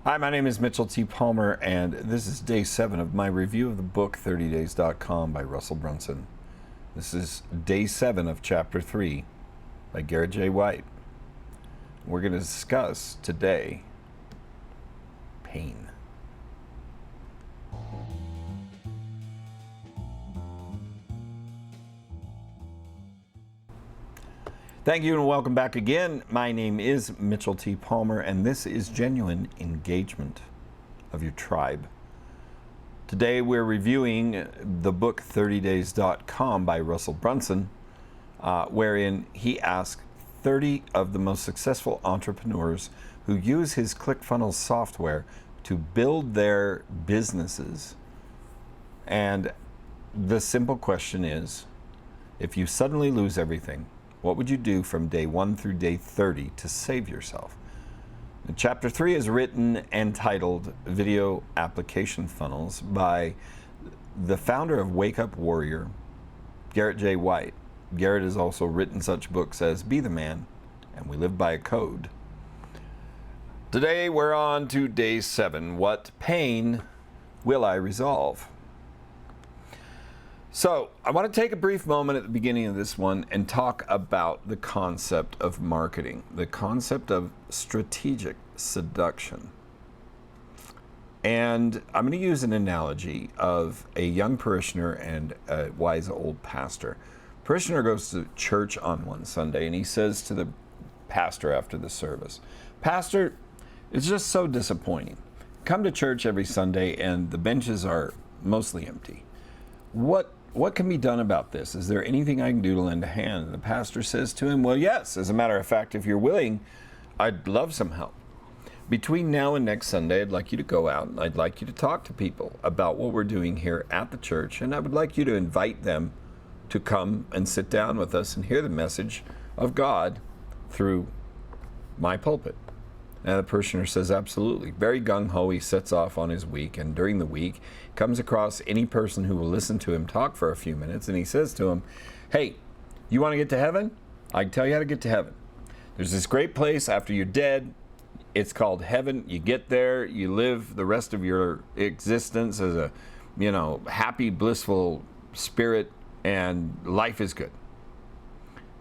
Hi, my name is Mitchell T. Palmer, and this is day 7 of my review of the book 30days.com by Russell Brunson. This is day 7 of chapter 3 by Garrett J. White. We're going to discuss today pain. Thank you and welcome back again. My name is Mitchell T. Palmer, and this is Genuine Engagement of Your Tribe. Today we're reviewing the book 30days.com by Russell Brunson, wherein he asks 30 of the most successful entrepreneurs who use his ClickFunnels software to build their businesses. And the simple question is, if you suddenly lose everything, what would you do from day 1 through day 30 to save yourself? And chapter 3 is written and titled Video Application Funnels by the founder of Wake Up Warrior, Garrett J. White. Garrett has also written such books as Be the Man and We Live by a Code. Today we're on to day 7. What pain will I resolve? So, I want to take a brief moment at the beginning of this one and talk about the concept of marketing, the concept of strategic seduction. And I'm going to use an analogy of a young parishioner and a wise old pastor. Parishioner goes to church on one Sunday and he says to the pastor after the service, "Pastor, it's just so disappointing. Come to church every Sunday and the benches are mostly empty. What can be done about this? Is there anything I can do to lend a hand?" And the pastor says to him, "Well, yes, as a matter of fact, if you're willing, I'd love some help. Between now and next Sunday, I'd like you to go out and I'd like you to talk to people about what we're doing here at the church, and I would like you to invite them to come and sit down with us and hear the message of God through my pulpit." And the parishioner says, absolutely. Very gung-ho, he sets off on his week, and during the week, comes across any person who will listen to him talk for a few minutes, and he says to him, "Hey, you want to get to heaven? I can tell you how to get to heaven. There's this great place after you're dead. It's called heaven. You get there, you live the rest of your existence as a, happy, blissful spirit, and life is good."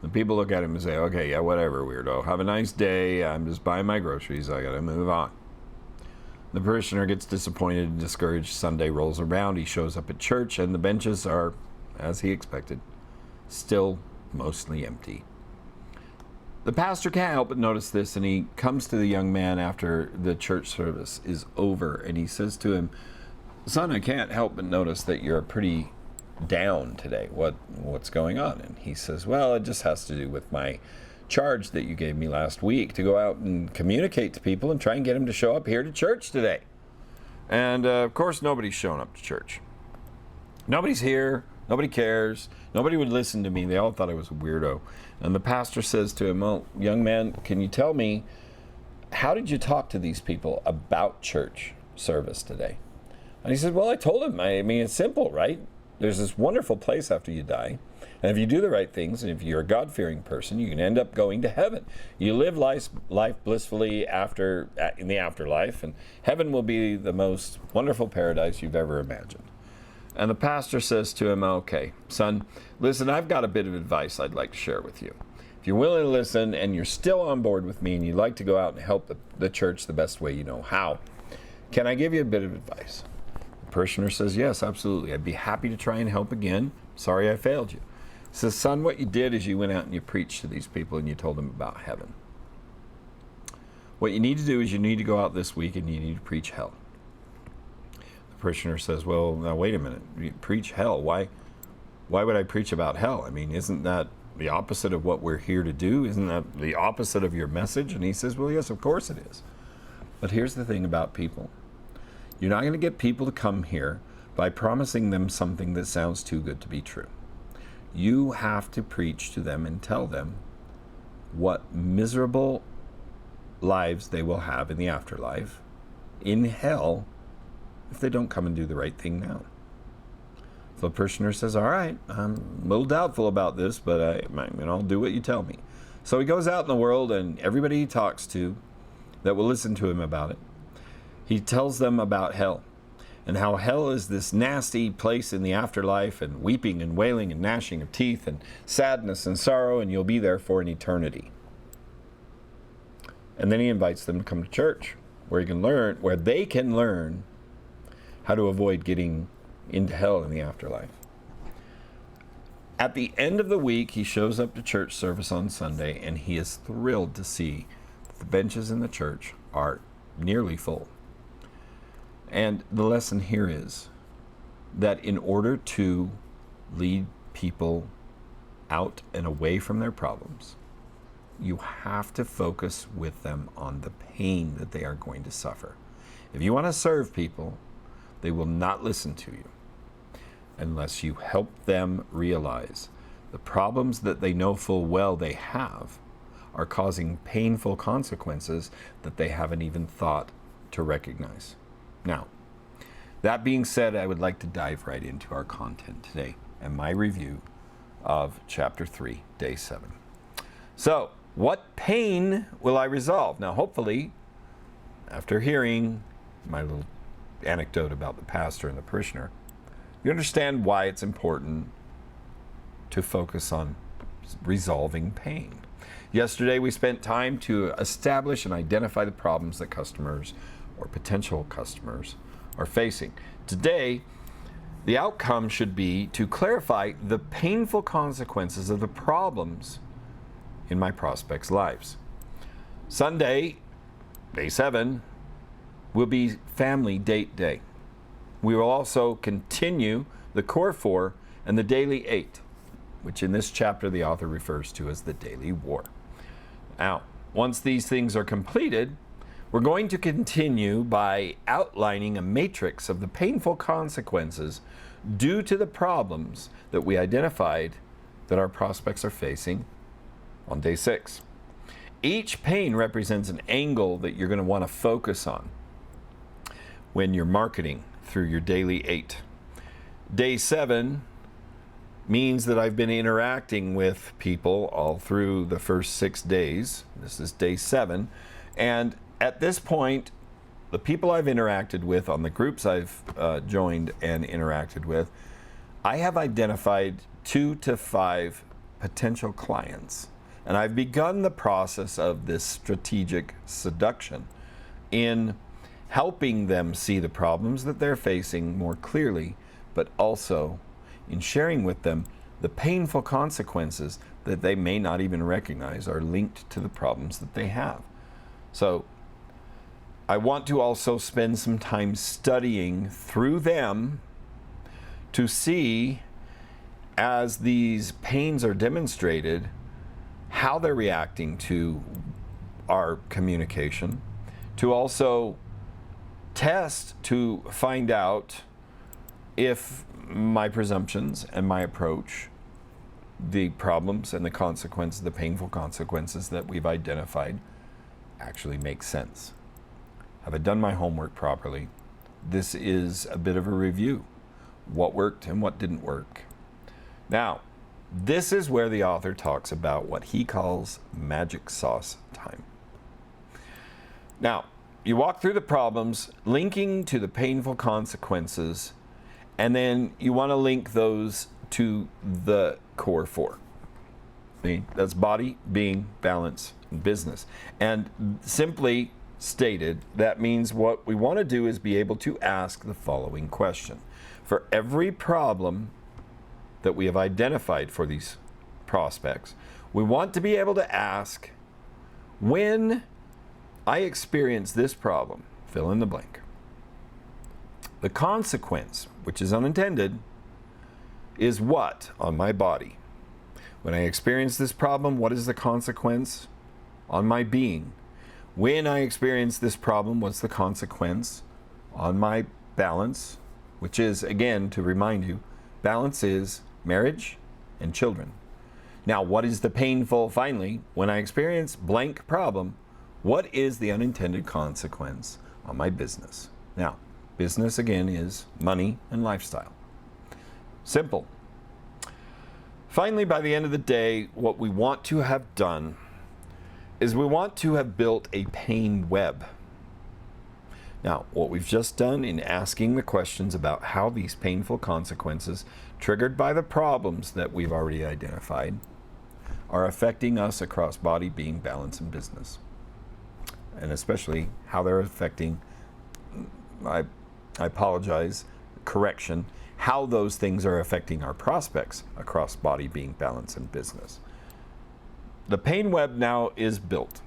The people look at him and say, "Okay, yeah, whatever, weirdo. Have a nice day. I'm just buying my groceries. I gotta move on." The parishioner gets disappointed and discouraged. Sunday rolls around. He shows up at church, and the benches are, as he expected, still mostly empty. The pastor can't help but notice this, and he comes to the young man after the church service is over, and he says to him, "Son, I can't help but notice that you're pretty down today. What's going on?" And he says, "Well, it just has to do with my charge that you gave me last week to go out and communicate to people and try and get them to show up here to church today. And of course, nobody's showing up to church. Nobody's here. Nobody cares. Nobody would listen to me. They all thought I was a weirdo." And the pastor says to him, "Oh, young man, can you tell me, how did you talk to these people about church service today?" And he said, "Well, I told him. I mean, it's simple, right? There's this wonderful place after you die, and if you do the right things, and if you're a God-fearing person, you can end up going to heaven. You live life blissfully in the afterlife, and heaven will be the most wonderful paradise you've ever imagined." And the pastor says to him, "Okay, son, listen, I've got a bit of advice I'd like to share with you. If you're willing to listen, and you're still on board with me, and you'd like to go out and help the church the best way you know how, can I give you a bit of advice?" The parishioner says, "Yes, absolutely. I'd be happy to try and help again. Sorry I failed you." He says, "Son, what you did is you went out and you preached to these people and you told them about heaven. What you need to do is you need to go out this week and you need to preach hell." The parishioner says, "Well, now wait a minute. You preach hell? Why would I preach about hell? I mean, isn't that the opposite of what we're here to do? Isn't that the opposite of your message?" And he says, "Well, yes, of course it is. But here's the thing about people. You're not going to get people to come here by promising them something that sounds too good to be true. You have to preach to them and tell them what miserable lives they will have in the afterlife, in hell, if they don't come and do the right thing now." So the parishioner says, "All right, I'm a little doubtful about this, but I'll do what you tell me." So he goes out in the world, and everybody he talks to that will listen to him about it, He tells them about hell and how hell is this nasty place in the afterlife, and weeping and wailing and gnashing of teeth and sadness and sorrow, and you'll be there for an eternity. And then he invites them to come to church where they can learn how to avoid getting into hell in the afterlife. At the end of the week, he shows up to church service on Sunday, and he is thrilled to see that the benches in the church are nearly full. And the lesson here is that in order to lead people out and away from their problems, you have to focus with them on the pain that they are going to suffer. If you want to serve people, they will not listen to you unless you help them realize the problems that they know full well they have are causing painful consequences that they haven't even thought to recognize. Now, that being said, I would like to dive right into our content today and my review of Chapter 3, Day 7. So, what pain will I resolve? Now, hopefully, after hearing my little anecdote about the pastor and the parishioner, you understand why it's important to focus on resolving pain. Yesterday, we spent time to establish and identify the problems that customers or potential customers are facing. Today, the outcome should be to clarify the painful consequences of the problems in my prospects' lives. Sunday, Day 7, will be Family Date Day. We will also continue the Core 4 and the Daily 8, which in this chapter the author refers to as the Daily War. Now, once these things are completed, we're going to continue by outlining a matrix of the painful consequences due to the problems that we identified that our prospects are facing on Day 6. Each pain represents an angle that you're going to want to focus on when you're marketing through your Daily 8. Day 7 means that I've been interacting with people all through the first 6 days. This is Day 7. And at this point, the people I've interacted with on the groups I've joined and interacted with, I have identified 2 to 5 potential clients. And I've begun the process of this strategic seduction in helping them see the problems that they're facing more clearly, but also in sharing with them the painful consequences that they may not even recognize are linked to the problems that they have. So I want to also spend some time studying through them to see, as these pains are demonstrated, how they're reacting to our communication, to also test to find out if my presumptions and my approach, the problems and the consequences, the painful consequences that we've identified, actually make sense. Have I done my homework properly? This is a bit of a review. What worked and what didn't work. Now, this is where the author talks about what he calls magic sauce time. Now, you walk through the problems, linking to the painful consequences, and then you want to link those to the Core 4. That's body, being, balance, and business. And simply stated, that means what we want to do is be able to ask the following question. For every problem that we have identified for these prospects, we want to be able to ask, when I experience this problem, fill in the blank. The consequence, which is unintended, is what on my body? When I experience this problem, what is the consequence on my being? When I experience this problem, what's the consequence on my balance? Which is, again, to remind you, balance is marriage and children. Now, what is the painful, finally, when I experience blank problem, what is the unintended consequence on my business? Now, business, again, is money and lifestyle. Simple. Finally, by the end of the day, what we want to have done is we want to have built a pain web Now, what we've just done in asking the questions about how these painful consequences, triggered by the problems that we've already identified, are affecting us across body, being, balance, and business. And especially how they're affecting, I apologize, correction, how those things are affecting our prospects across body, being, balance, and business. The pain web now is built,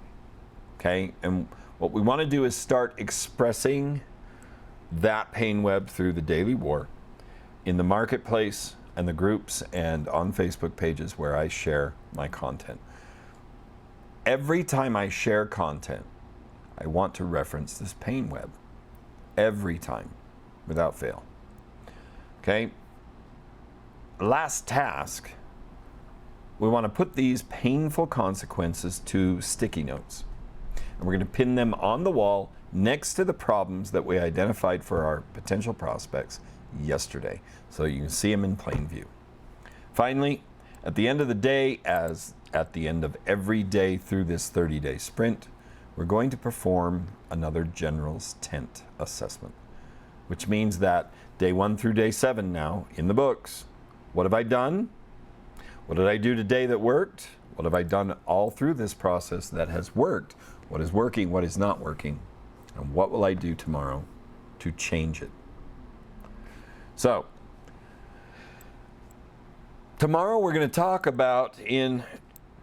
okay? And what we want to do is start expressing that pain web through the daily war in the marketplace and the groups and on Facebook pages where I share my content. Every time I share content, I want to reference this pain web. Every time, without fail. Okay? Last task, we want to put these painful consequences to sticky notes. And we're going to pin them on the wall next to the problems that we identified for our potential prospects yesterday, so you can see them in plain view. Finally, at the end of the day, as at the end of every day through this 30-day sprint, we're going to perform another general's tent assessment, which means that day 1 through day 7 now in the books. What have I done? What did I do today that worked? What have I done all through this process that has worked? What is working? What is not working? And what will I do tomorrow to change it? So, tomorrow we're going to talk about in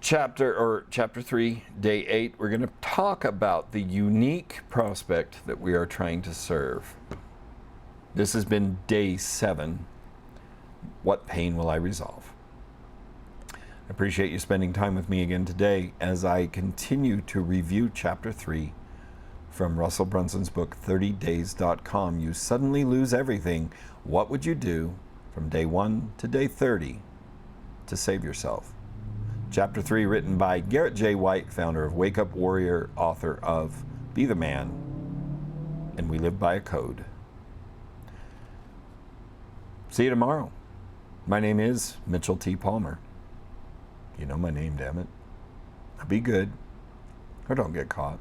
chapter 3, day 8, we're going to talk about the unique prospect that we are trying to serve. This has been day 7. What pain will I resolve? I appreciate you spending time with me again today as I continue to review chapter 3 from Russell Brunson's book, 30days.com. You suddenly lose everything. What would you do from day 1 to day 30 to save yourself? Chapter 3, written by Garrett J. White, founder of Wake Up Warrior, author of Be the Man, and We Live by a Code. See you tomorrow. My name is Mitchell T. Palmer. You know my name, damn it. Be good, or don't get caught.